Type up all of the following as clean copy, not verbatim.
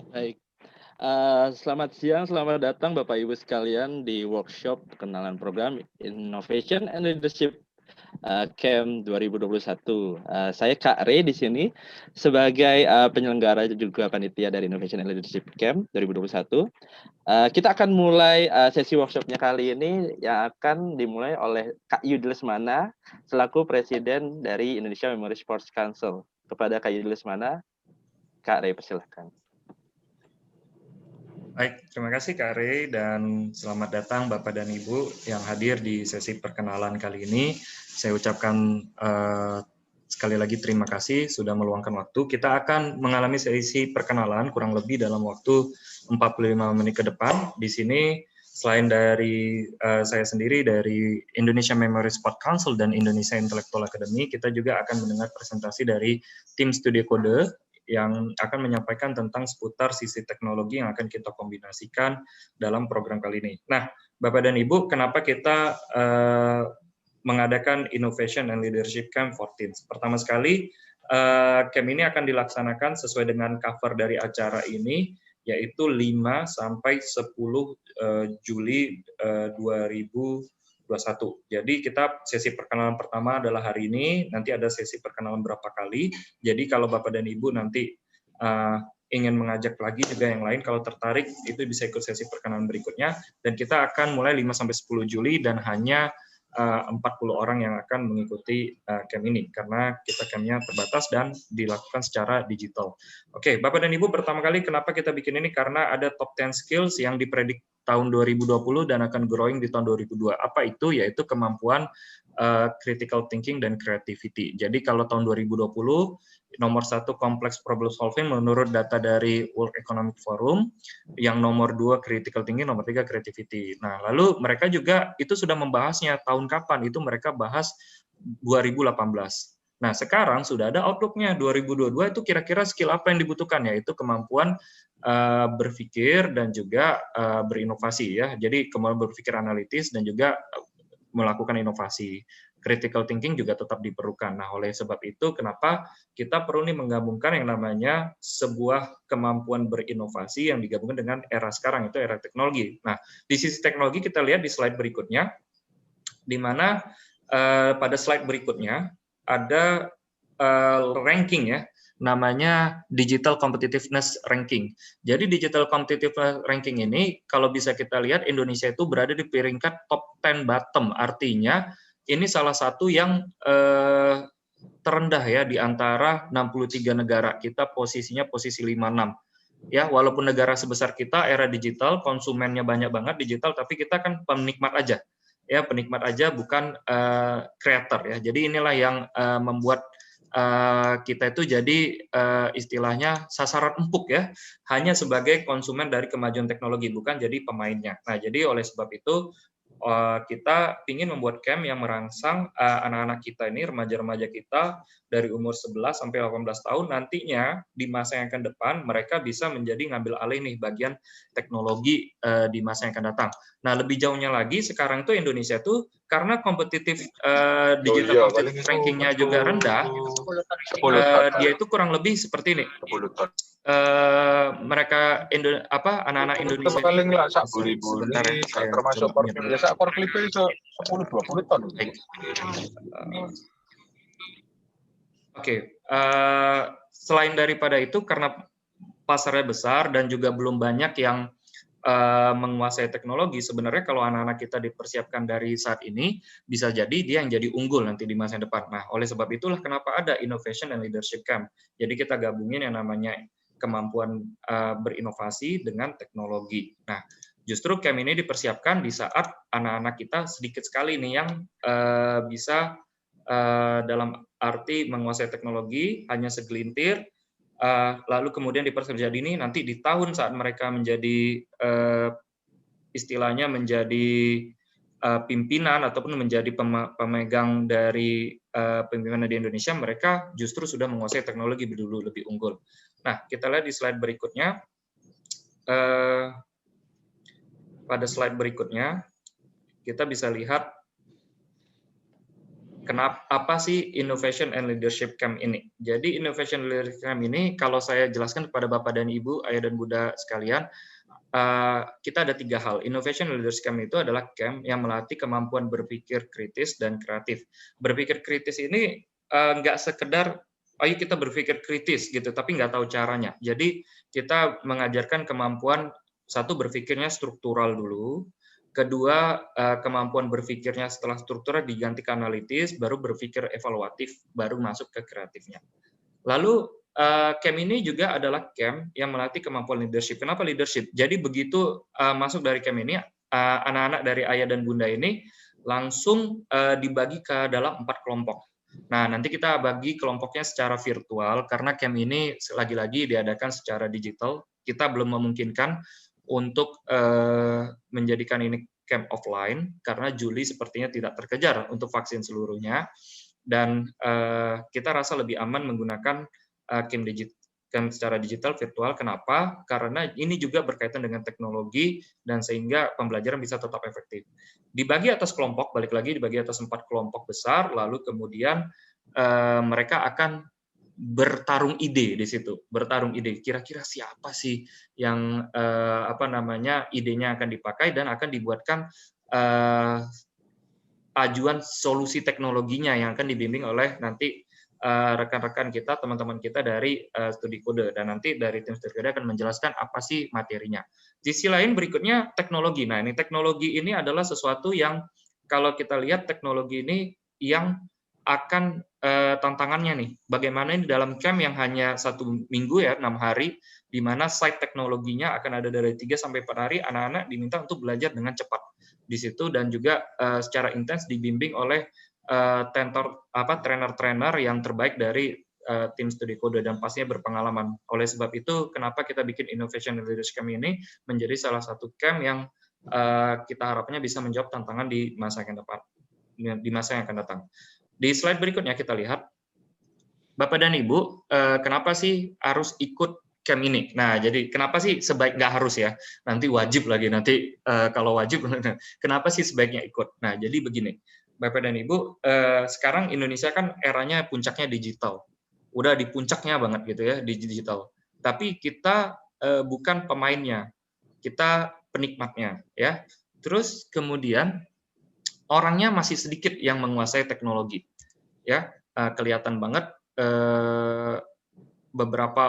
Baik, selamat siang, selamat datang Bapak Ibu sekalian di workshop perkenalan program Innovation and Leadership Camp 2021. Saya Kak Rey di sini sebagai penyelenggara juga panitia dari Innovation and Leadership Camp 2021. Kita akan mulai sesi workshopnya kali ini yang akan dimulai oleh Kak Yudi Lesmana selaku Presiden dari Indonesia Memory Sports Council. Kepada Kak Yudi Lesmana, Kak Rey persilahkan. Baik, terima kasih Kak Rey dan selamat datang Bapak dan Ibu yang hadir di sesi perkenalan kali ini. Saya ucapkan sekali lagi terima kasih sudah meluangkan waktu. Kita akan mengalami sesi perkenalan kurang lebih dalam waktu 45 menit ke depan. Di sini selain dari saya sendiri dari Indonesia Memory Sport Council dan Indonesia Intellectual Academy, kita juga akan mendengar presentasi dari tim Studio Code yang akan menyampaikan tentang seputar sisi teknologi yang akan kita kombinasikan dalam program kali ini. Nah, Bapak dan Ibu, kenapa kita mengadakan Innovation and Leadership Camp 14? Pertama sekali, camp ini akan dilaksanakan sesuai dengan cover dari acara ini, yaitu 5 sampai 10 Juli 2021. Jadi kita sesi perkenalan pertama adalah hari ini, nanti ada sesi perkenalan berapa kali. Jadi kalau Bapak dan Ibu nanti ingin mengajak lagi juga yang lain, kalau tertarik itu bisa ikut sesi perkenalan berikutnya. Dan kita akan mulai 5-10 Juli dan hanya 40 orang yang akan mengikuti camp ini, karena kita campnya terbatas dan dilakukan secara digital. Oke, Bapak dan Ibu, pertama kali kenapa kita bikin ini? Karena ada top 10 skills yang dipredik tahun 2020 dan akan growing di tahun 2022. Apa itu? Yaitu kemampuan critical thinking dan creativity. Jadi kalau tahun 2020, nomor 1 complex problem solving menurut data dari World Economic Forum, yang nomor 2 critical thinking, nomor 3 creativity. Nah, lalu mereka juga itu sudah membahasnya tahun kapan, itu mereka bahas 2018. Nah, sekarang sudah ada outlook-nya 2022 itu kira-kira skill apa yang dibutuhkan, yaitu kemampuan berpikir dan juga berinovasi ya. Jadi kemampuan berpikir analitis dan juga melakukan inovasi. Critical thinking juga tetap diperlukan. Nah, oleh sebab itu kenapa kita perlu nih menggabungkan yang namanya sebuah kemampuan berinovasi yang digabungkan dengan era sekarang, itu era teknologi. Nah, di sisi teknologi kita lihat di slide berikutnya, di mana pada slide berikutnya ada ranking ya, namanya Digital Competitiveness Ranking. Jadi Digital Competitiveness Ranking ini kalau bisa kita lihat Indonesia itu berada di peringkat top 10 bottom, artinya ini salah satu yang terendah ya di antara 63 negara. Kita posisinya posisi 56. Ya, walaupun negara sebesar kita era digital, konsumennya banyak banget digital, tapi kita kan penikmat aja. Ya, penikmat aja bukan creator ya. Jadi inilah yang membuat kita itu jadi istilahnya sasaran empuk ya, hanya sebagai konsumen dari kemajuan teknologi, bukan jadi pemainnya. Nah, jadi oleh sebab itu kita ingin membuat camp yang merangsang anak-anak kita ini, remaja-remaja kita dari umur 11 sampai 18 tahun, nantinya di masa yang akan depan mereka bisa menjadi ngambil alih nih bagian teknologi di masa yang akan datang. Nah, lebih jauhnya lagi sekarang tuh Indonesia tuh karena kompetitif digital competitive rankingnya juga rendah, dia itu kurang lebih seperti ini. Mereka anak-anak Indonesia paling lah sebentar ya, saya termasuk biasa forklift itu 10-20 ton. Oke, selain daripada itu karena pasarnya besar dan juga belum banyak yang menguasai teknologi, sebenarnya kalau anak-anak kita dipersiapkan dari saat ini, bisa jadi dia yang jadi unggul nanti di masa depan. Nah, oleh sebab itulah kenapa ada Innovation and Leadership Camp. Jadi kita gabungin yang namanya kemampuan berinovasi dengan teknologi. Nah, justru camp ini dipersiapkan di saat anak-anak kita sedikit sekali nih yang bisa dalam arti menguasai teknologi, hanya segelintir, lalu kemudian di pekerja dini nanti di tahun saat mereka menjadi istilahnya menjadi pimpinan ataupun menjadi pemegang dari pemimpinan di Indonesia, mereka justru sudah menguasai teknologi dulu lebih unggul. Nah, kita lihat di slide berikutnya. Pada slide berikutnya kita bisa lihat kenapa apa sih Innovation and Leadership Camp ini? Jadi Innovation and Leadership Camp ini kalau saya jelaskan kepada Bapak dan Ibu, Ayah dan Bunda sekalian, kita ada 3 hal. Innovation and Leadership Camp itu adalah camp yang melatih kemampuan berpikir kritis dan kreatif. Berpikir kritis ini nggak sekedar ayo kita berpikir kritis gitu, tapi nggak tahu caranya. Jadi kita mengajarkan kemampuan satu berpikirnya struktural dulu, kedua kemampuan berpikirnya setelah struktural diganti ke analitis, baru berpikir evaluatif, baru masuk ke kreatifnya. Lalu camp ini juga adalah camp yang melatih kemampuan leadership. Kenapa leadership? Jadi begitu masuk dari camp ini, anak-anak dari ayah dan bunda ini langsung dibagi ke dalam 4 kelompok. Nah, nanti kita bagi kelompoknya secara virtual, karena camp ini lagi-lagi diadakan secara digital. Kita belum memungkinkan untuk menjadikan ini camp offline, karena Juli sepertinya tidak terkejar untuk vaksin seluruhnya. Dan kita rasa lebih aman menggunakan camp secara digital virtual. Kenapa? Karena ini juga berkaitan dengan teknologi, dan sehingga pembelajaran bisa tetap efektif. Dibagi atas kelompok, balik lagi dibagi atas 4 kelompok besar, lalu kemudian mereka akan bertarung ide di situ, bertarung ide. Kira-kira siapa sih yang idenya akan dipakai dan akan dibuatkan ajuan solusi teknologinya yang akan dibimbing oleh nanti rekan-rekan kita, teman-teman kita dari studi kode, dan nanti dari tim studi kode akan menjelaskan apa sih materinya. Di sisi lain berikutnya teknologi. Nah, ini teknologi ini adalah sesuatu yang kalau kita lihat teknologi ini yang akan tantangannya nih. Bagaimana ini dalam camp yang hanya 1 minggu ya, 6 hari, di mana site teknologinya akan ada dari 3 sampai 4 hari, anak-anak diminta untuk belajar dengan cepat di situ, dan juga secara intens dibimbing oleh trainer-trainer yang terbaik dari tim studi kode dan pastinya berpengalaman. Oleh sebab itu, kenapa kita bikin Innovation and Leadership Camp ini menjadi salah satu camp yang kita harapnya bisa menjawab tantangan di masa yang akan datang. Di slide berikutnya kita lihat, Bapak dan Ibu, kenapa sih harus ikut camp ini? Nah, jadi kenapa sih nggak harus ya? Nanti wajib lagi, nanti kalau wajib, kenapa sih sebaiknya ikut? Nah, jadi begini. Bapak dan Ibu, sekarang Indonesia kan eranya puncaknya digital. Udah di puncaknya banget gitu ya, di digital. Tapi kita bukan pemainnya, kita penikmatnya. Ya. Terus kemudian, orangnya masih sedikit yang menguasai teknologi. Ya, kelihatan banget beberapa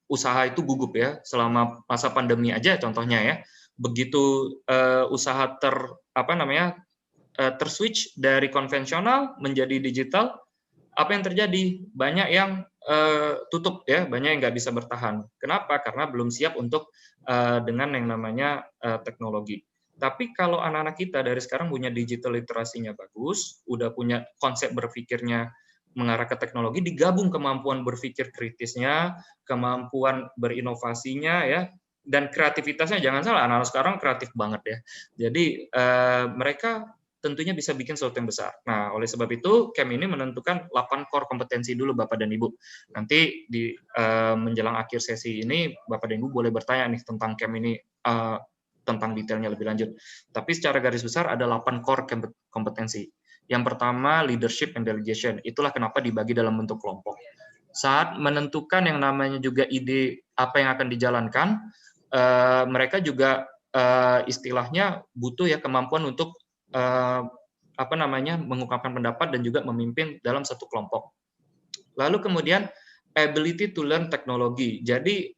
usaha itu gugup ya, selama masa pandemi aja contohnya ya. Begitu usaha terswitch dari konvensional menjadi digital, apa yang terjadi? Banyak yang tutup ya, banyak yang nggak bisa bertahan. Kenapa? Karena belum siap untuk dengan yang namanya teknologi. Tapi kalau anak-anak kita dari sekarang punya digital literasinya bagus, udah punya konsep berpikirnya mengarah ke teknologi, digabung kemampuan berpikir kritisnya, kemampuan berinovasinya ya, dan kreativitasnya. Jangan salah, anak-anak sekarang kreatif banget ya. Jadi mereka tentunya bisa bikin sesuatu yang besar. Nah, oleh sebab itu camp ini menentukan 8 core kompetensi dulu Bapak dan Ibu. Nanti di menjelang akhir sesi ini Bapak dan Ibu boleh bertanya nih tentang camp ini, tentang detailnya lebih lanjut. Tapi secara garis besar ada 8 core kompetensi. Yang pertama leadership and delegation. Itulah kenapa dibagi dalam bentuk kelompok. Saat menentukan yang namanya juga ide apa yang akan dijalankan, mereka juga istilahnya butuh ya kemampuan untuk mengungkapkan pendapat dan juga memimpin dalam satu kelompok. Lalu kemudian ability to learn teknologi. Jadi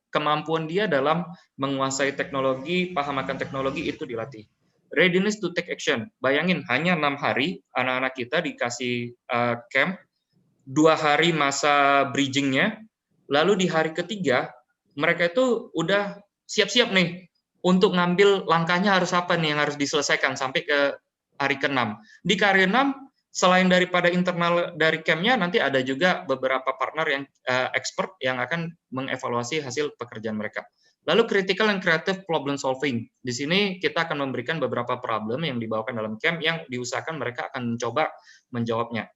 kemampuan dia dalam menguasai teknologi, paham akan teknologi itu dilatih. Readiness to take action. Bayangin hanya 6 hari anak-anak kita dikasih camp, 2 hari masa bridging-nya, lalu di hari ketiga mereka itu udah siap-siap nih untuk ngambil langkahnya harus apa nih yang harus diselesaikan sampai ke hari ke-6. Di hari ke-6, selain daripada internal dari camp-nya, nanti ada juga beberapa partner yang expert yang akan mengevaluasi hasil pekerjaan mereka. Lalu critical and creative problem solving. Di sini kita akan memberikan beberapa problem yang dibawakan dalam camp yang diusahakan mereka akan mencoba menjawabnya.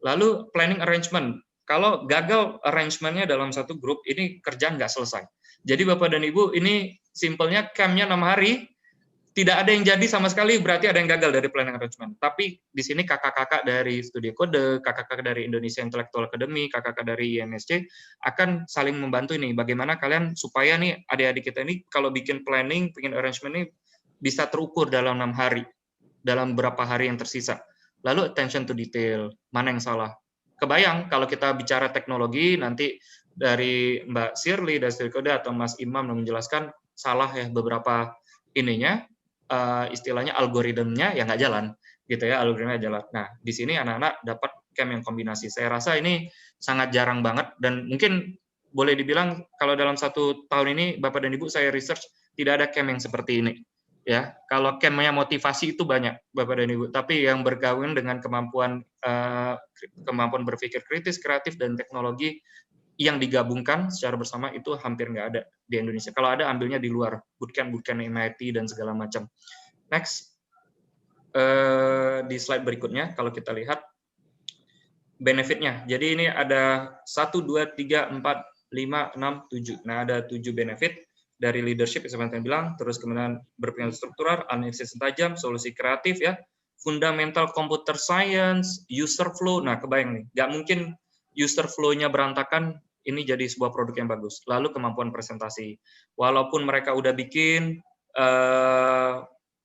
Lalu planning arrangement. Kalau gagal arrangement-nya dalam satu grup, ini kerjaan nggak selesai. Jadi Bapak dan Ibu, ini simpelnya camp-nya 6 hari, tidak ada yang jadi sama sekali, berarti ada yang gagal dari planning arrangement. Tapi di sini kakak-kakak dari Studi Kode, kakak-kakak dari Indonesia Intellectual Academy, kakak-kakak dari IMSC akan saling membantu ini. Bagaimana kalian supaya nih adik-adik kita ini kalau bikin planning, bikin arrangement ini bisa terukur dalam 6 hari, dalam berapa hari yang tersisa. Lalu attention to detail, mana yang salah. Kebayang kalau kita bicara teknologi, nanti dari Mbak Shirley dari Studi Kode atau Mas Imam yang menjelaskan salah ya beberapa ininya, istilahnya algoritmnya ya nggak jalan gitu ya, algoritmanya jalan. Nah di sini anak-anak dapat camp yang kombinasi. Saya rasa ini sangat jarang banget dan mungkin boleh dibilang kalau dalam 1 tahun ini Bapak dan Ibu saya research tidak ada camp yang seperti ini ya. Kalau campnya motivasi itu banyak Bapak dan Ibu, tapi yang bergaul dengan kemampuan berpikir kritis, kreatif dan teknologi yang digabungkan secara bersama itu hampir nggak ada di Indonesia. Kalau ada, ambilnya di luar, bootcamp MIT dan segala macam. Next, di slide berikutnya, kalau kita lihat benefitnya. Jadi ini ada 1, 2, 3, 4, 5, 6, 7. Nah, ada 7 benefit dari leadership, yang saya bilang, terus kemudian berpikir struktural, analisis tajam, solusi kreatif, ya, fundamental computer science, user flow. Nah, kebayang nih, nggak mungkin user flow-nya berantakan, ini jadi sebuah produk yang bagus. Lalu kemampuan presentasi. Walaupun mereka udah bikin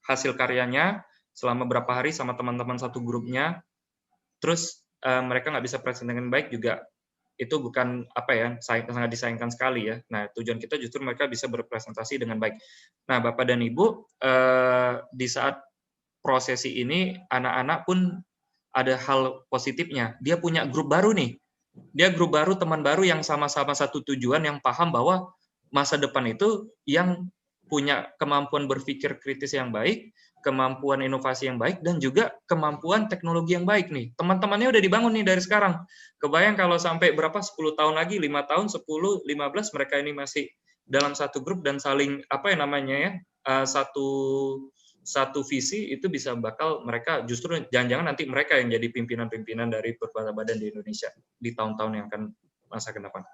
hasil karyanya selama berapa hari sama teman-teman satu grupnya, terus mereka nggak bisa presentasi dengan baik juga, itu bukan apa ya, sangat disayangkan sekali ya. Nah, tujuan kita justru mereka bisa berpresentasi dengan baik. Nah, Bapak dan Ibu, di saat prosesi ini, anak-anak pun ada hal positifnya. Dia punya grup baru nih. Dia grup baru, teman baru yang sama-sama satu tujuan, yang paham bahwa masa depan itu yang punya kemampuan berpikir kritis yang baik, kemampuan inovasi yang baik, dan juga kemampuan teknologi yang baik nih. Teman-temannya udah dibangun nih dari sekarang. Kebayang kalau sampai berapa, 10 tahun lagi, 5 tahun, 10, 15, mereka ini masih dalam satu grup dan saling, apa yang namanya ya, satu visi, itu bisa bakal mereka justru jangan-jangan nanti mereka yang jadi pimpinan-pimpinan dari berbagai badan di Indonesia di tahun-tahun yang akan masa ke depan.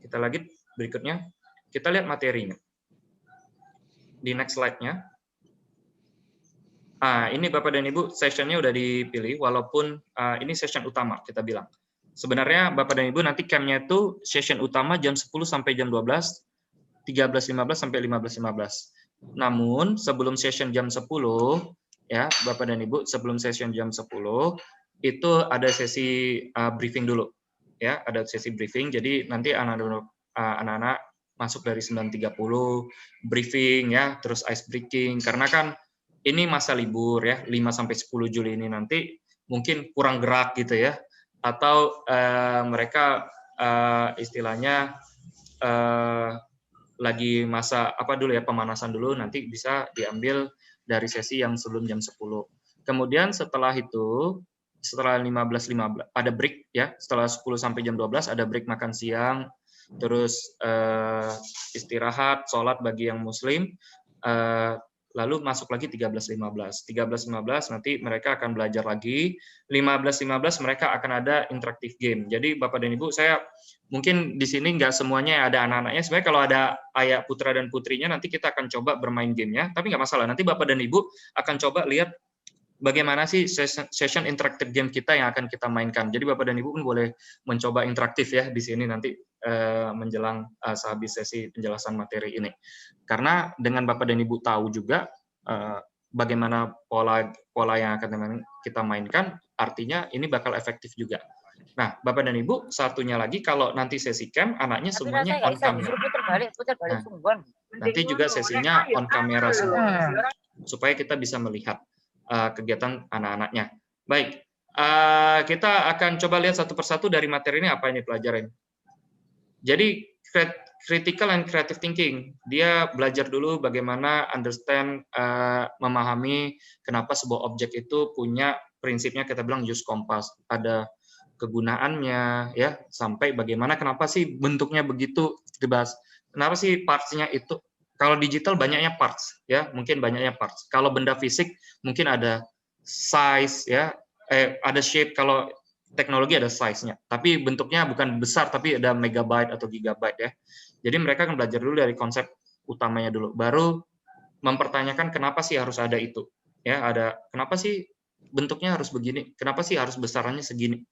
Kita lagi berikutnya, kita lihat materinya. Di next slide-nya. Ini Bapak dan Ibu, session-nya udah dipilih, walaupun ini session utama kita bilang. Sebenarnya Bapak dan Ibu nanti camp-nya itu session utama jam 10 sampai jam 12, 13.15 sampai 15.15. Namun sebelum session jam 10 ya Bapak dan Ibu, sebelum session jam 10 itu ada sesi briefing dulu ya, ada sesi briefing. Jadi nanti anak-anak masuk dari 9.30 briefing ya, terus ice breaking, karena kan ini masa libur ya, 5 sampai 10 Juli ini nanti mungkin kurang gerak gitu ya, atau mereka istilahnya lagi masa apa dulu ya, pemanasan dulu, nanti bisa diambil dari sesi yang sebelum jam 10. Kemudian setelah itu, setelah 15 ada break ya, setelah 10 sampai jam 12 ada break makan siang, terus istirahat, sholat bagi yang muslim, lalu masuk lagi 13.15. 13.15 nanti mereka akan belajar lagi, 15.15 mereka akan ada interaktif game. Jadi Bapak dan Ibu, saya mungkin di sini nggak semuanya ada anak-anaknya, sebenarnya kalau ada ayah putra dan putrinya nanti kita akan coba bermain gamenya, tapi nggak masalah, nanti Bapak dan Ibu akan coba lihat bagaimana sih session interaktif game kita yang akan kita mainkan. Jadi Bapak dan Ibu pun boleh mencoba interaktif ya di sini nanti menjelang sehabis sesi penjelasan materi ini. Karena dengan Bapak dan Ibu tahu juga bagaimana pola yang akan kita mainkan, artinya ini bakal efektif juga. Nah, Bapak dan Ibu, satunya lagi kalau nanti sesi camp anaknya semuanya on camera. Nah, nanti juga sesinya on kamera semua supaya kita bisa melihat kegiatan anak-anaknya. Baik, kita akan coba lihat satu persatu dari materi ini apa yang dipelajarin. Jadi critical and creative thinking, dia belajar dulu bagaimana understand, memahami kenapa sebuah objek itu punya prinsipnya, kita bilang use compass, ada kegunaannya ya, sampai bagaimana kenapa sih bentuknya begitu dibahas, kenapa sih parts-nya itu. Kalau digital banyaknya parts ya, mungkin banyaknya parts. Kalau benda fisik mungkin ada size ya, ada shape. Kalau teknologi ada size-nya, tapi bentuknya bukan besar, tapi ada megabyte atau gigabyte ya. Jadi mereka akan belajar dulu dari konsep utamanya dulu, baru mempertanyakan kenapa sih harus ada itu, ya ada kenapa sih bentuknya harus begini, kenapa sih harus besarannya segini,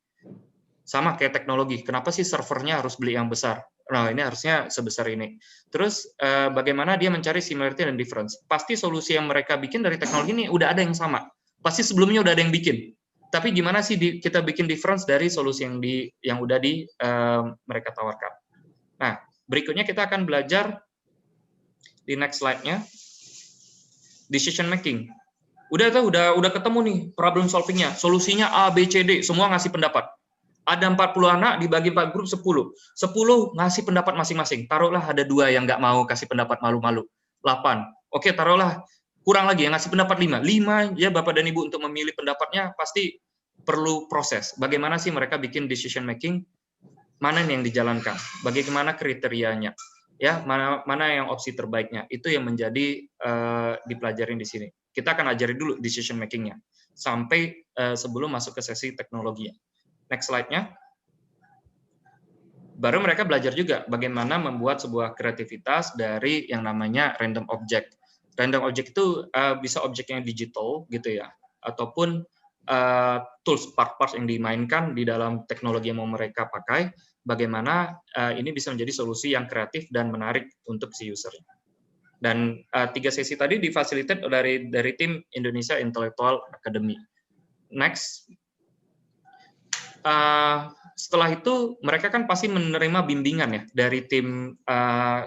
sama kayak teknologi, kenapa sih servernya harus beli yang besar, nah ini harusnya sebesar ini. Terus bagaimana dia mencari similarity dan difference, pasti solusi yang mereka bikin dari teknologi ini udah ada yang sama, pasti sebelumnya udah ada yang bikin. Tapi gimana sih kita bikin difference dari solusi yang udah mereka tawarkan. Nah, berikutnya kita akan belajar di next slide-nya, decision making. Udah ketemu nih problem solving-nya, solusinya A, B, C, D, semua ngasih pendapat. Ada 40 anak dibagi 4 grup 10. 10 ngasih pendapat masing-masing. Taruhlah ada 2 yang nggak mau kasih pendapat, malu-malu. 8. Oke, taruhlah kurang lagi yang ngasih pendapat 5. 5 ya Bapak dan Ibu untuk memilih pendapatnya pasti perlu proses. Bagaimana sih mereka bikin decision making? Mana yang dijalankan? Bagaimana kriterianya? Ya, mana yang opsi terbaiknya? Itu yang menjadi dipelajarin di sini. Kita akan ajari dulu decision making-nya sampai sebelum masuk ke sesi teknologinya. Next slide-nya. Baru mereka belajar juga bagaimana membuat sebuah kreativitas dari yang namanya random object. Random object itu bisa objek yang digital gitu ya, ataupun tools part-part yang dimainkan di dalam teknologi yang mau mereka pakai. Bagaimana ini bisa menjadi solusi yang kreatif dan menarik untuk si user. Dan 3 sesi tadi difasilitasi dari tim Indonesia Intellectual Academy. Next. Setelah itu mereka kan pasti menerima bimbingan ya dari tim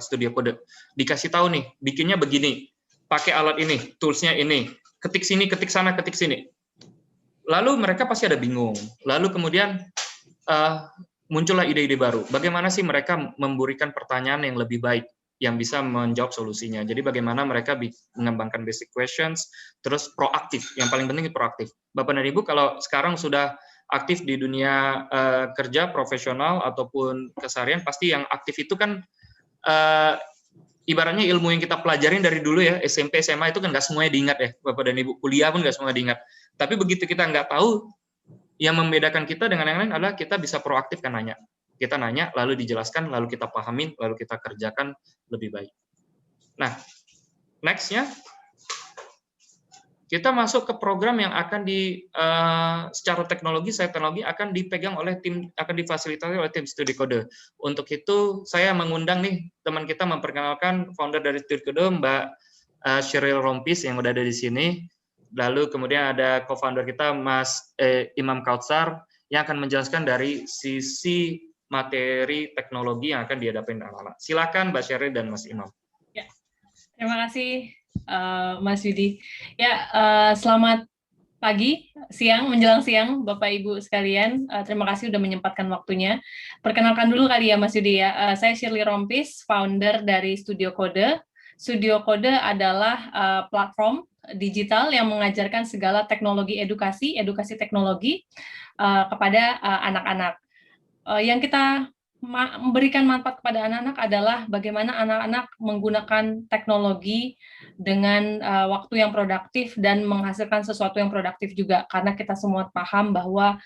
Studio Code. Dikasih tahu nih, bikinnya begini, pakai alat ini, toolsnya ini, ketik sini, ketik sana, ketik sini. Lalu mereka pasti ada bingung. Lalu kemudian muncullah ide-ide baru. Bagaimana sih mereka memberikan pertanyaan yang lebih baik, yang bisa menjawab solusinya. Jadi bagaimana mereka mengembangkan basic questions, terus proaktif. Yang paling penting proaktif. Bapak dan Ibu kalau sekarang sudah aktif di dunia kerja profesional ataupun keseharian, pasti yang aktif itu kan ibaratnya ilmu yang kita pelajarin dari dulu ya, SMP, SMA itu kan nggak semuanya diingat ya, Bapak dan Ibu. Kuliah pun nggak semuanya diingat. Tapi begitu kita nggak tahu, yang membedakan kita dengan yang lain adalah kita bisa proaktif kan nanya. Kita nanya, lalu dijelaskan, lalu kita pahamin, lalu kita kerjakan lebih baik. Nah, next-nya, kita masuk ke program yang akan secara teknologi akan dipegang oleh tim, akan difasilitasi oleh tim Studi Code. Untuk itu, saya mengundang nih teman kita memperkenalkan founder dari Studi Code, Mbak Sheryl Rompis yang udah ada di sini. Lalu kemudian ada co-founder kita, Mas Imam Kautsar, yang akan menjelaskan dari sisi materi teknologi yang akan dihadapi anak-anak. Silakan Mbak Sheryl dan Mas Imam. Ya, terima kasih Mas Yudi. Ya, selamat pagi, siang, menjelang siang, Bapak Ibu sekalian. Terima kasih sudah menyempatkan waktunya. Perkenalkan dulu kali ya Mas Yudi ya. Saya Sheryl Rompis, founder dari Studio Code. Studio Code adalah platform digital yang mengajarkan segala teknologi edukasi teknologi kepada anak-anak. Yang kita memberikan manfaat kepada anak-anak adalah bagaimana anak-anak menggunakan teknologi dengan waktu yang produktif dan menghasilkan sesuatu yang produktif juga, karena kita semua paham bahwa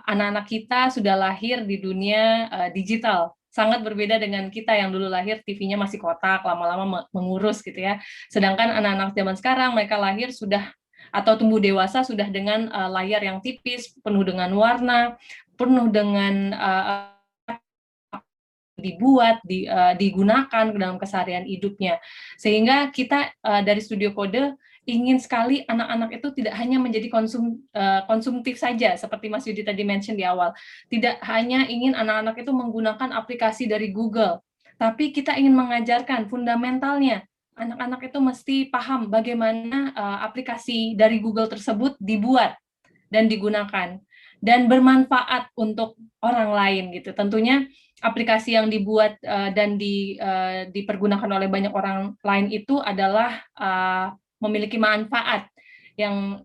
anak-anak kita sudah lahir di dunia digital. Sangat berbeda dengan kita yang dulu lahir TV-nya masih kotak, lama-lama mengurus gitu ya. Sedangkan anak-anak zaman sekarang mereka lahir sudah atau tumbuh dewasa sudah dengan layar yang tipis, penuh dengan warna, penuh dengan digunakan dalam keseharian hidupnya. Sehingga kita dari Studio Code ingin sekali anak-anak itu tidak hanya menjadi konsumtif saja, seperti Mas Yudi tadi mention di awal. Tidak hanya ingin anak-anak itu menggunakan aplikasi dari Google, tapi kita ingin mengajarkan fundamentalnya. Anak-anak itu mesti paham bagaimana aplikasi dari Google tersebut dibuat dan digunakan, dan bermanfaat untuk orang lain gitu. Tentunya aplikasi yang dibuat dan dipergunakan oleh banyak orang lain itu adalah memiliki manfaat yang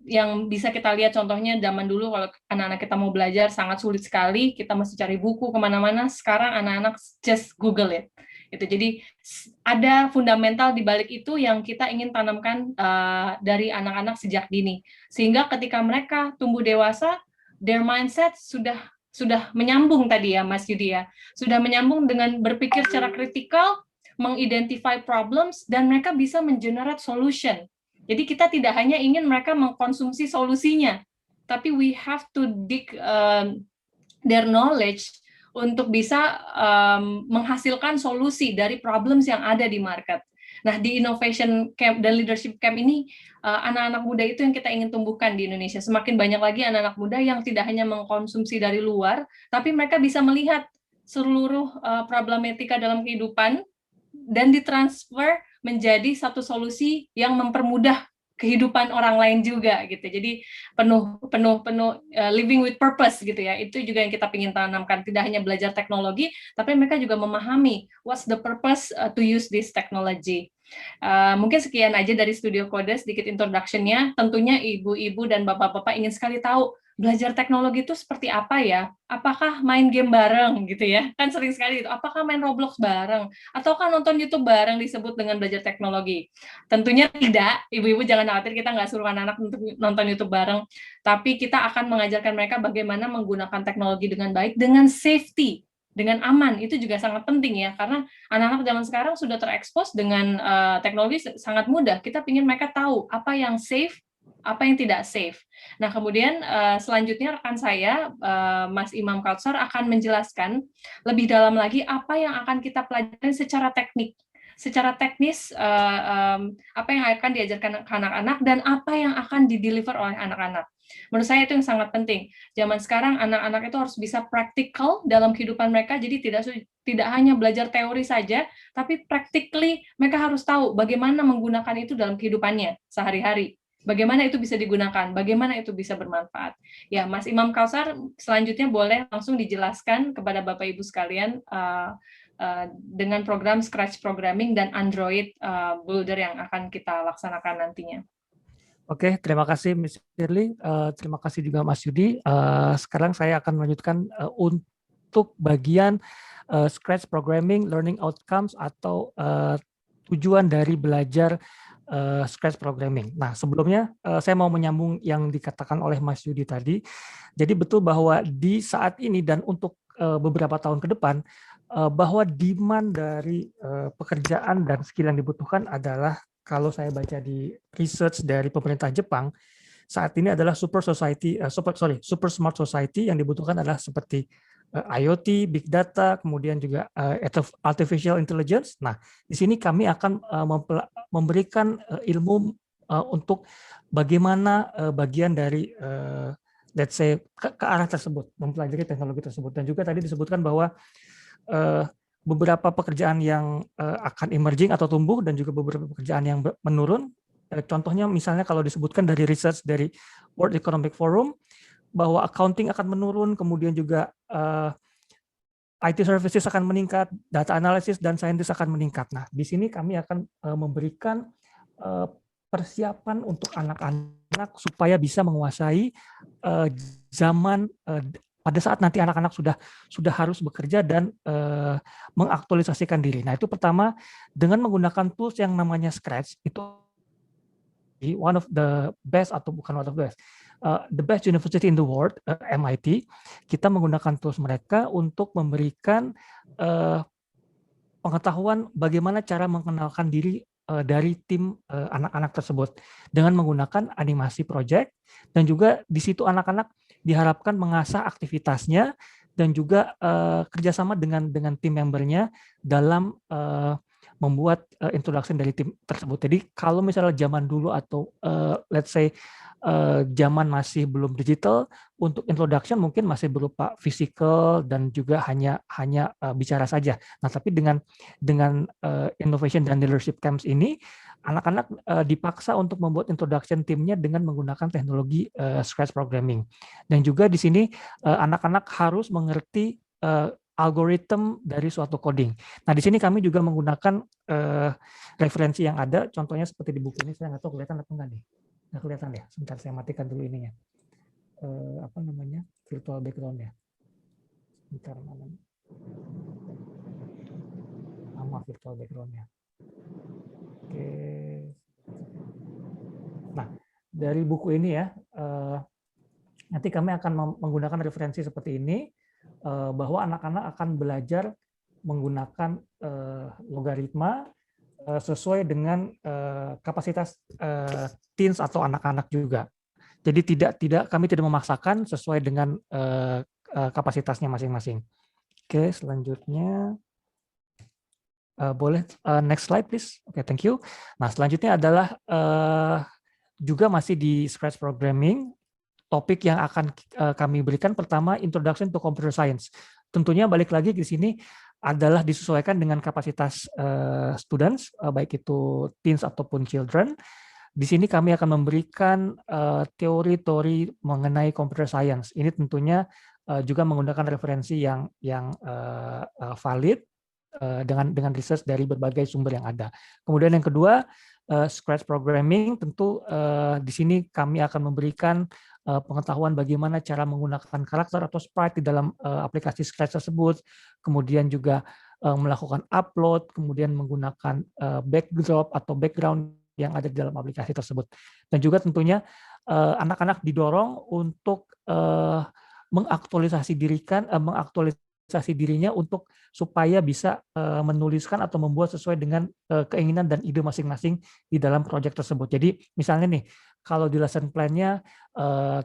bisa kita lihat. Contohnya zaman dulu kalau anak-anak kita mau belajar sangat sulit sekali, kita mesti cari buku kemana-mana. Sekarang anak-anak just Google it. Itu jadi ada fundamental di balik itu yang kita ingin tanamkan dari anak-anak sejak dini, sehingga ketika mereka tumbuh dewasa, their mindset sudah menyambung tadi ya Mas Yudi ya, sudah menyambung dengan berpikir secara kritikal, mengidentify problems, dan mereka bisa mengenerate solution. Jadi kita tidak hanya ingin mereka mengkonsumsi solusinya, tapi we have to dig their knowledge untuk bisa menghasilkan solusi dari problems yang ada di market. Nah, di Innovation Camp dan Leadership Camp ini, anak-anak muda itu yang kita ingin tumbuhkan di Indonesia. Semakin banyak lagi anak-anak muda yang tidak hanya mengkonsumsi dari luar, tapi mereka bisa melihat seluruh problematika dalam kehidupan dan ditransfer menjadi satu solusi yang mempermudah kehidupan orang lain juga gitu. Jadi penuh living with purpose gitu ya. Itu juga yang kita ingin tanamkan, tidak hanya belajar teknologi, tapi mereka juga memahami what's the purpose to use this technology. Mungkin sekian aja dari Studio Kode, sedikit introduction-nya. Tentunya ibu-ibu dan bapak-bapak ingin sekali tahu belajar teknologi itu seperti apa ya? Apakah main game bareng gitu ya? Kan sering sekali itu. Apakah main Roblox bareng? Ataukah nonton YouTube bareng disebut dengan belajar teknologi? Tentunya tidak. Ibu-ibu jangan khawatir, kita nggak suruh anak-anak untuk nonton YouTube bareng. Tapi kita akan mengajarkan mereka bagaimana menggunakan teknologi dengan baik, dengan safety, dengan aman. Itu juga sangat penting ya, karena anak-anak zaman sekarang sudah terekspos dengan teknologi sangat mudah. Kita ingin mereka tahu apa yang safe, apa yang tidak safe. Nah, kemudian selanjutnya rekan saya, Mas Imam Kautsar, akan menjelaskan lebih dalam lagi apa yang akan kita pelajari secara teknis, apa yang akan diajarkan ke anak-anak dan apa yang akan dideliver oleh anak-anak. Menurut saya itu yang sangat penting. Zaman sekarang anak-anak itu harus bisa praktikal dalam kehidupan mereka, jadi tidak hanya belajar teori saja, tapi practically mereka harus tahu bagaimana menggunakan itu dalam kehidupannya sehari-hari. Bagaimana itu bisa digunakan, bagaimana itu bisa bermanfaat. Ya, Mas Imam Kautsar, selanjutnya boleh langsung dijelaskan kepada Bapak Ibu sekalian dengan program Scratch Programming dan Android Builder yang akan kita laksanakan nantinya. Oke, terima kasih Ms. Shirley. Terima kasih juga Mas Yudi. Sekarang saya akan melanjutkan untuk bagian Scratch Programming Learning Outcomes atau tujuan dari belajar Scratch Programming. Nah, sebelumnya saya mau menyambung yang dikatakan oleh Mas Yudi tadi. Jadi betul bahwa di saat ini dan untuk beberapa tahun ke depan, bahwa demand dari pekerjaan dan skill yang dibutuhkan adalah, kalau saya baca di research dari pemerintah Jepang, saat ini adalah super smart society. Yang dibutuhkan adalah seperti IoT, Big Data, kemudian juga Artificial Intelligence. Nah, di sini kami akan memberikan ilmu untuk bagaimana bagian dari, let's say, ke arah tersebut, mempelajari teknologi tersebut. Dan juga tadi disebutkan bahwa beberapa pekerjaan yang akan emerging atau tumbuh dan juga beberapa pekerjaan yang menurun. Contohnya misalnya kalau disebutkan dari research dari World Economic Forum, bahwa accounting akan menurun, kemudian juga IT services akan meningkat, data analysis dan scientist akan meningkat. Nah, di sini kami akan memberikan persiapan untuk anak-anak supaya bisa menguasai zaman pada saat nanti anak-anak sudah harus bekerja dan mengaktualisasikan diri. Nah, itu pertama dengan menggunakan tools yang namanya Scratch. Itu one of the best, atau bukan one of the best, the best university in the world, MIT. Kita menggunakan tools mereka untuk memberikan pengetahuan bagaimana cara mengenalkan diri dari tim anak-anak tersebut dengan menggunakan animasi project, dan juga di situ anak-anak diharapkan mengasah aktivitasnya dan juga kerjasama dengan tim membernya dalam membuat introduction dari tim tersebut. Jadi kalau misalnya zaman dulu atau let's say zaman masih belum digital, untuk introduction mungkin masih berupa physical dan juga hanya bicara saja. Nah, tapi dengan innovation dan leadership camps ini, anak-anak dipaksa untuk membuat introduction timnya dengan menggunakan teknologi Scratch Programming. Dan juga di sini anak-anak harus mengerti algoritma dari suatu coding. Nah, di sini kami juga menggunakan referensi yang ada, contohnya seperti di buku ini. Saya nggak tahu kelihatan atau enggak nih. Nggak kelihatan ya. Sebentar saya matikan dulu ininya. Apa namanya? Virtual background-nya. Sebentar, nama virtual background-nya. Oke. Nah, dari buku ini ya, nanti kami akan menggunakan referensi seperti ini, bahwa anak-anak akan belajar menggunakan logaritma sesuai dengan kapasitas teens atau anak-anak juga. Jadi kami tidak memaksakan sesuai dengan kapasitasnya masing-masing. Oke, selanjutnya boleh next slide please. Oke, thank you. Nah, selanjutnya adalah juga masih di Scratch Programming. Topik yang akan kami berikan pertama Introduction to Computer Science. Tentunya balik lagi di sini adalah disesuaikan dengan kapasitas students, baik itu teens ataupun children. Di sini kami akan memberikan teori-teori mengenai computer science. Ini tentunya juga menggunakan referensi yang valid dengan research dari berbagai sumber yang ada. Kemudian yang kedua, Scratch Programming, tentu di sini kami akan memberikan pengetahuan bagaimana cara menggunakan karakter atau sprite di dalam aplikasi Scratch tersebut, kemudian juga melakukan upload, kemudian menggunakan backdrop atau background yang ada di dalam aplikasi tersebut. Dan juga tentunya anak-anak didorong untuk mengaktualisasi dirinya untuk supaya bisa menuliskan atau membuat sesuai dengan keinginan dan ide masing-masing di dalam proyek tersebut. Jadi misalnya nih, kalau di lesson plan-nya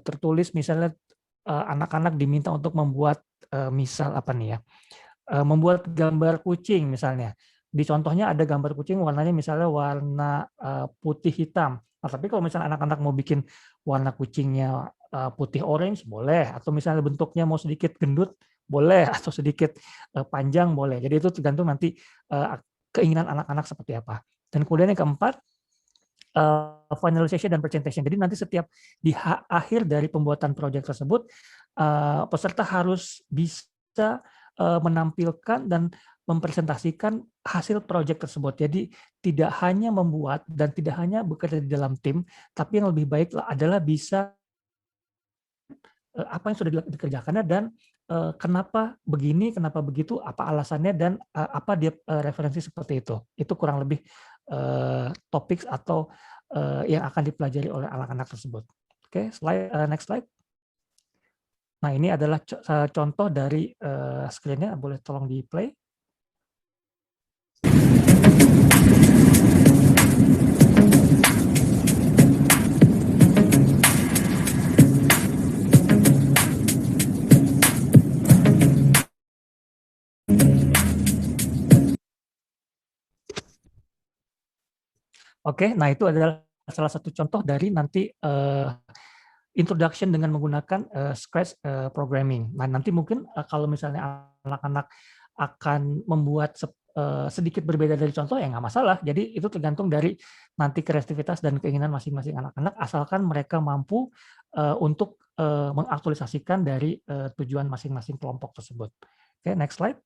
tertulis misalnya anak-anak diminta untuk membuat misal apa nih ya, membuat gambar kucing misalnya. Di contohnya ada gambar kucing warnanya misalnya warna putih hitam. Nah, tapi kalau misalnya anak-anak mau bikin warna kucingnya putih orange boleh, atau misalnya bentuknya mau sedikit gendut boleh, atau sedikit panjang boleh. Jadi itu tergantung nanti keinginan anak-anak seperti apa. Dan kemudian yang keempat, finalization dan presentation. Jadi nanti setiap di akhir dari pembuatan proyek tersebut, peserta harus bisa menampilkan dan mempresentasikan hasil proyek tersebut. Jadi tidak hanya membuat dan tidak hanya bekerja di dalam tim, tapi yang lebih baik adalah bisa apa yang sudah dikerjakannya dan kenapa begini, kenapa begitu, apa alasannya, dan apa dia referensi seperti itu. Itu kurang lebih topik atau yang akan dipelajari oleh anak-anak tersebut. Oke, next slide. Nah, ini adalah contoh dari screen-nya, boleh tolong di-play. Oke, nah itu adalah salah satu contoh dari nanti introduction dengan menggunakan Scratch programming. Nah, nanti mungkin kalau misalnya anak-anak akan membuat sedikit berbeda dari contoh, ya nggak masalah. Jadi itu tergantung dari nanti kreativitas dan keinginan masing-masing anak-anak, asalkan mereka mampu untuk mengaktualisasikan dari tujuan masing-masing kelompok tersebut. Oke, next slide.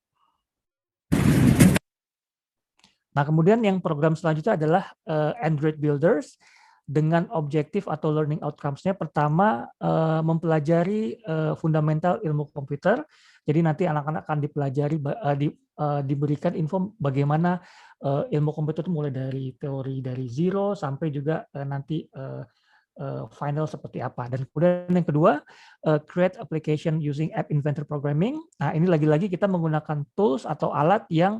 Nah, kemudian yang program selanjutnya adalah Android Builders dengan objektif atau learning outcomes-nya. Pertama, mempelajari fundamental ilmu komputer. Jadi nanti anak-anak akan diberikan info bagaimana ilmu komputer itu mulai dari teori dari zero sampai juga nanti final seperti apa. Dan kemudian yang kedua, create application using App Inventor Programming. Nah, ini lagi-lagi kita menggunakan tools atau alat yang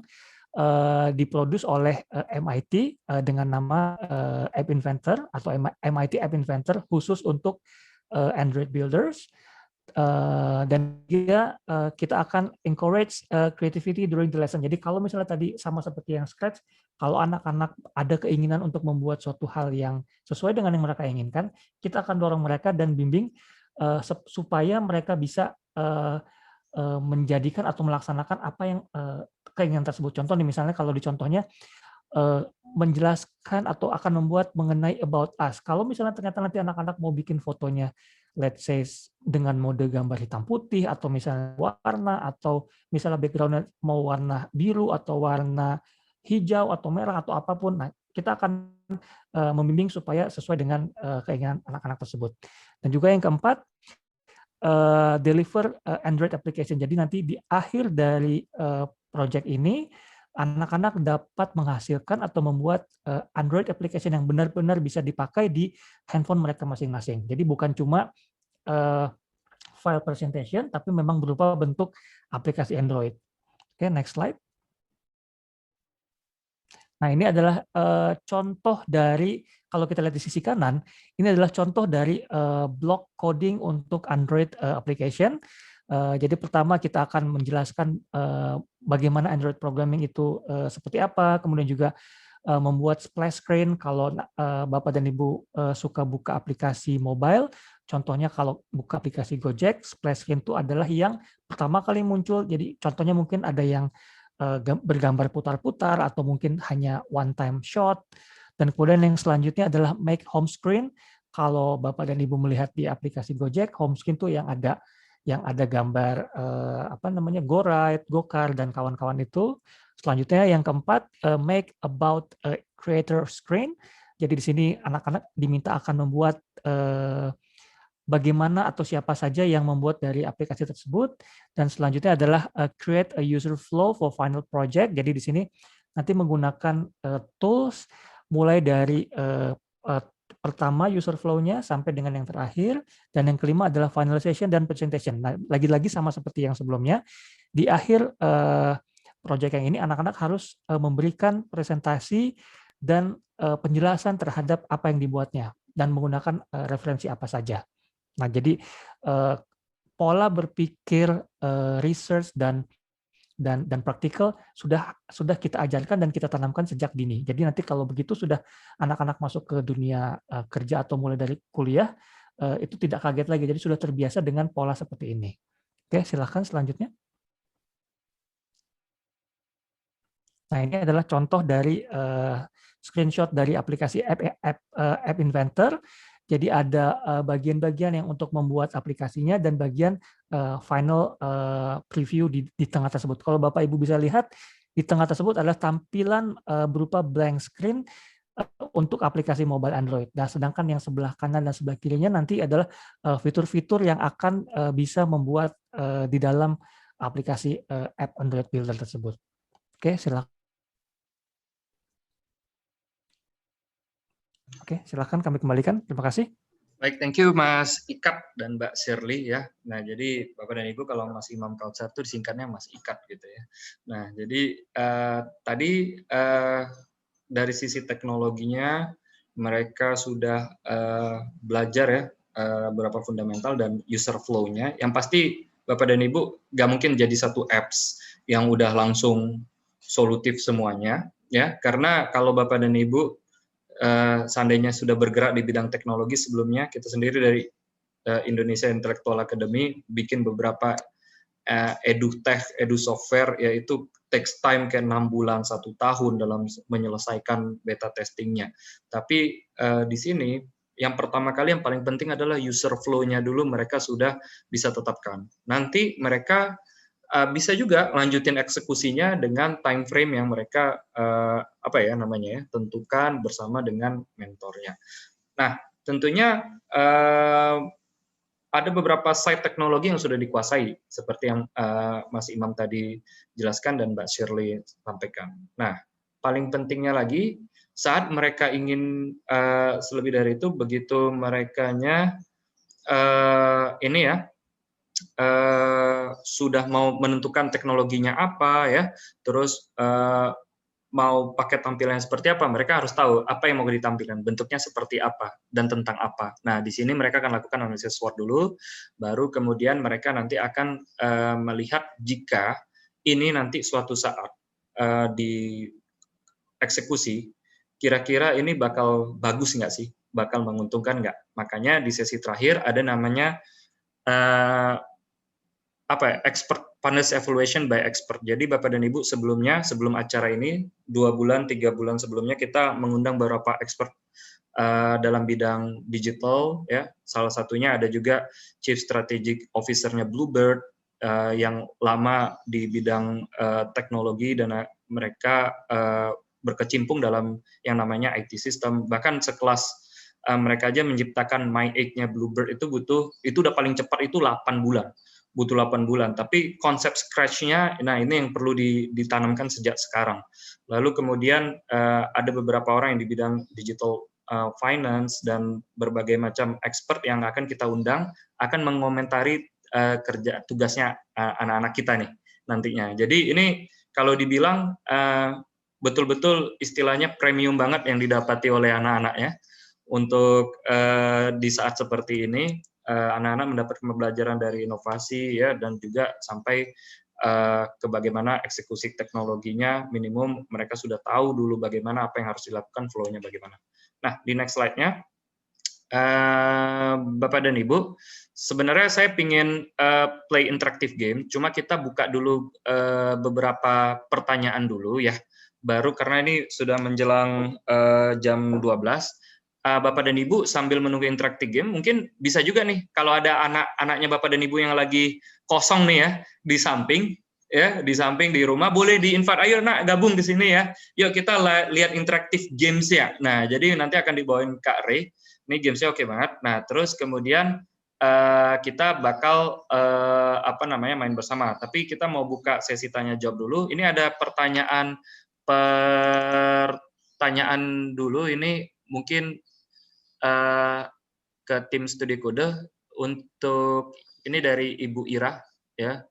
diproduksi oleh MIT dengan nama App Inventor atau MIT App Inventor khusus untuk Android Builders. Dan juga kita akan encourage creativity during the lesson. Jadi kalau misalnya tadi sama seperti yang Scratch, kalau anak-anak ada keinginan untuk membuat suatu hal yang sesuai dengan yang mereka inginkan, kita akan dorong mereka dan bimbing supaya mereka bisa menjadikan atau melaksanakan apa yang keinginan tersebut. Contoh nih, misalnya kalau di contohnya menjelaskan atau akan membuat mengenai about us. Kalau misalnya ternyata nanti anak-anak mau bikin fotonya, let's say dengan mode gambar hitam putih, atau misalnya warna, atau misalnya background-nya mau warna biru, atau warna hijau, atau merah, atau apapun, nah kita akan membimbing supaya sesuai dengan keinginan anak-anak tersebut. Dan juga yang keempat, deliver Android application. Jadi nanti di akhir dari project ini, anak-anak dapat menghasilkan atau membuat Android application yang benar-benar bisa dipakai di handphone mereka masing-masing. Jadi bukan cuma file presentation, tapi memang berupa bentuk aplikasi Android. Oke, next slide. Nah, ini adalah contoh dari, kalau kita lihat di sisi kanan, ini adalah contoh dari block coding untuk Android application. Jadi pertama kita akan menjelaskan bagaimana Android programming itu seperti apa, kemudian juga membuat splash screen kalau Bapak dan Ibu suka buka aplikasi mobile. Contohnya kalau buka aplikasi Gojek, splash screen itu adalah yang pertama kali muncul. Jadi contohnya mungkin ada yang bergambar putar-putar atau mungkin hanya one time shot. Dan kemudian yang selanjutnya adalah make home screen. Kalau Bapak dan Ibu melihat di aplikasi Gojek, home screen itu yang ada gambar apa namanya, GoRide, GoCar dan kawan-kawan itu. Selanjutnya yang keempat, make about a creator screen. Jadi di sini anak-anak diminta akan membuat bagaimana atau siapa saja yang membuat dari aplikasi tersebut. Dan selanjutnya adalah create a user flow for final project. Jadi di sini nanti menggunakan tools mulai dari pertama user flow-nya sampai dengan yang terakhir, dan yang kelima adalah finalization dan presentation. Nah, lagi-lagi sama seperti yang sebelumnya, di akhir project yang ini anak-anak harus memberikan presentasi dan penjelasan terhadap apa yang dibuatnya dan menggunakan referensi apa saja. Nah, jadi pola berpikir research dan praktikal sudah kita ajarkan dan kita tanamkan sejak dini. Jadi nanti kalau begitu sudah anak-anak masuk ke dunia kerja atau mulai dari kuliah, itu tidak kaget lagi. Jadi sudah terbiasa dengan pola seperti ini. Oke, silakan selanjutnya. Nah, ini adalah contoh dari screenshot dari aplikasi App Inventor. Jadi ada bagian-bagian yang untuk membuat aplikasinya dan bagian final preview di tengah tersebut. Kalau Bapak Ibu bisa lihat, di tengah tersebut adalah tampilan berupa blank screen untuk aplikasi mobile Android. Nah, sedangkan yang sebelah kanan dan sebelah kirinya nanti adalah fitur-fitur yang akan bisa membuat di dalam aplikasi App Android Builder tersebut. Oke, silakan. Oke, silakan kami kembalikan. Terima kasih. Baik, thank you Mas Ikat dan Mbak Shirley ya. Nah, jadi Bapak dan Ibu kalau Mas Imam Kautsar itu disingkatnya Mas Ikat gitu ya. Nah, jadi tadi dari sisi teknologinya mereka sudah belajar ya beberapa fundamental dan user flow-nya. Yang pasti Bapak dan Ibu nggak mungkin jadi satu apps yang udah langsung solutif semuanya ya. Karena kalau Bapak dan Ibu seandainya sudah bergerak di bidang teknologi sebelumnya, kita sendiri dari Indonesia Intellectual Academy bikin beberapa edutech, edu software, yaitu takes time kayak 6 bulan, 1 tahun dalam menyelesaikan beta testingnya. Tapi di sini yang pertama kali yang paling penting adalah user flow-nya dulu mereka sudah bisa tetapkan. Nanti mereka bisa juga lanjutin eksekusinya dengan time frame yang mereka tentukan bersama dengan mentornya. Nah, tentunya ada beberapa site teknologi yang sudah dikuasai seperti yang Mas Imam tadi jelaskan dan Mbak Shirley sampaikan. Nah, paling pentingnya lagi saat mereka ingin selebih dari itu, begitu merekanya sudah mau menentukan teknologinya apa ya, terus mau pakai tampilan seperti apa, mereka harus tahu apa yang mau ditampilkan, bentuknya seperti apa dan tentang apa. Nah, di sini mereka akan lakukan analisis SWOT dulu, baru kemudian mereka nanti akan melihat jika ini nanti suatu saat dieksekusi, kira-kira ini bakal bagus nggak sih, bakal menguntungkan nggak. Makanya di sesi terakhir ada namanya expert partners evaluation by expert. Jadi Bapak dan Ibu sebelum acara ini 2 bulan 3 bulan sebelumnya kita mengundang beberapa expert dalam bidang digital ya. Salah satunya ada juga Chief Strategic Officer-nya Bluebird yang lama di bidang teknologi dan mereka berkecimpung dalam yang namanya IT system. Bahkan sekelas mereka aja menciptakan My8-nya Bluebird itu udah paling cepat itu 8 bulan. Butuh 8 bulan, tapi konsep scratch-nya, nah ini yang perlu ditanamkan sejak sekarang. Lalu kemudian ada beberapa orang yang di bidang digital finance dan berbagai macam expert yang akan kita undang, akan mengomentari kerja tugasnya anak-anak kita nih nantinya. Jadi ini kalau dibilang betul-betul istilahnya premium banget yang didapati oleh anak-anaknya. Untuk di saat seperti ini, anak-anak mendapat pembelajaran dari inovasi ya, dan juga sampai ke bagaimana eksekusi teknologinya, minimum mereka sudah tahu dulu bagaimana apa yang harus dilakukan, flow-nya bagaimana. Nah, di next slide-nya, Bapak dan Ibu, sebenarnya saya ingin play interactive game, cuma kita buka dulu beberapa pertanyaan dulu ya, baru karena ini sudah menjelang jam 12. Bapak dan Ibu sambil menunggu interactive game, mungkin bisa juga nih kalau ada anak-anaknya Bapak dan Ibu yang lagi kosong nih ya di samping di rumah, boleh di-invite, ayo nak gabung di sini ya. Yuk kita lihat interactive games ya. Nah, jadi nanti akan dibawain Kak Ray. Ini gamesnya oke banget. Nah, terus kemudian kita bakal main bersama. Tapi kita mau buka sesi tanya jawab dulu. Ini ada pertanyaan dulu. Ini mungkin ke tim studi kode untuk ini dari Ibu Ira ya.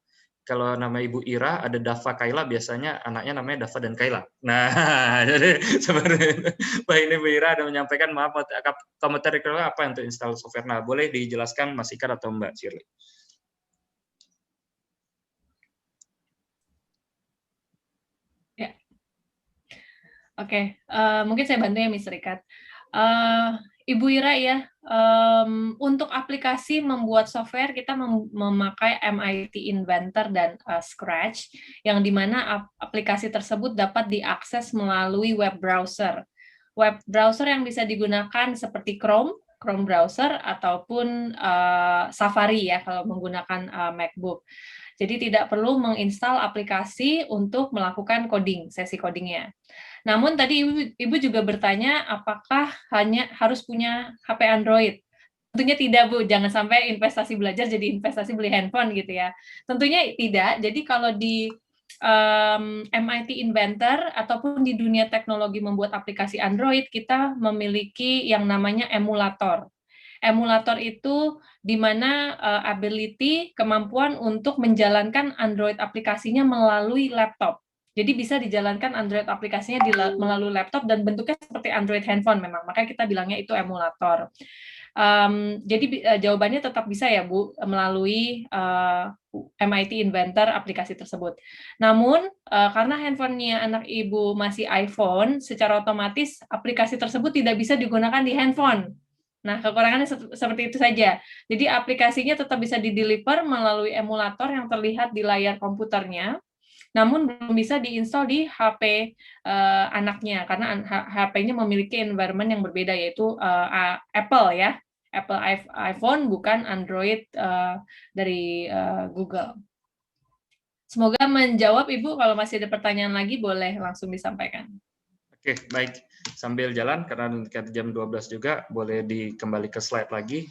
Kalau nama Ibu Ira ada Dava Kaila, biasanya anaknya namanya Dava dan Kaila. Nah, jadi sebenarnya Mbak ini Ibu Ira ada menyampaikan maaf komentar apa untuk install software. Nah, boleh dijelaskan Mas Ikar atau Mbak Shirley. Ya. Oke, mungkin saya bantu ya, Mr. Ikat. Ibu Ira ya, untuk aplikasi membuat software kita memakai MIT Inventor dan Scratch, yang dimana aplikasi tersebut dapat diakses melalui web browser. Web browser yang bisa digunakan seperti Chrome browser ataupun Safari ya kalau menggunakan MacBook. Jadi tidak perlu menginstal aplikasi untuk melakukan sesi codingnya. Namun tadi Ibu juga bertanya apakah hanya harus punya HP Android. Tentunya tidak, Bu. Jangan sampai investasi belajar jadi investasi beli handphone gitu ya. Tentunya tidak. Jadi kalau di MIT Inventor ataupun di dunia teknologi membuat aplikasi Android, kita memiliki yang namanya emulator. Emulator itu di mana kemampuan untuk menjalankan Android aplikasinya melalui laptop. Jadi bisa dijalankan Android aplikasinya melalui laptop dan bentuknya seperti Android handphone memang. Makanya kita bilangnya itu emulator. Jadi jawabannya tetap bisa ya Bu melalui MIT Inventor aplikasi tersebut. Namun karena handphonenya anak Ibu masih iPhone, secara otomatis aplikasi tersebut tidak bisa digunakan di handphone. Nah, kekurangannya seperti itu saja. Jadi aplikasinya tetap bisa di-deliver melalui emulator yang terlihat di layar komputernya, namun belum bisa diinstal di HP anaknya, karena HP-nya memiliki environment yang berbeda, yaitu Apple ya. Apple iPhone, bukan Android dari Google. Semoga menjawab, Ibu. Kalau masih ada pertanyaan lagi, boleh langsung disampaikan. Oke, baik. Sambil jalan, karena jam 12 juga, boleh dikembali ke slide lagi.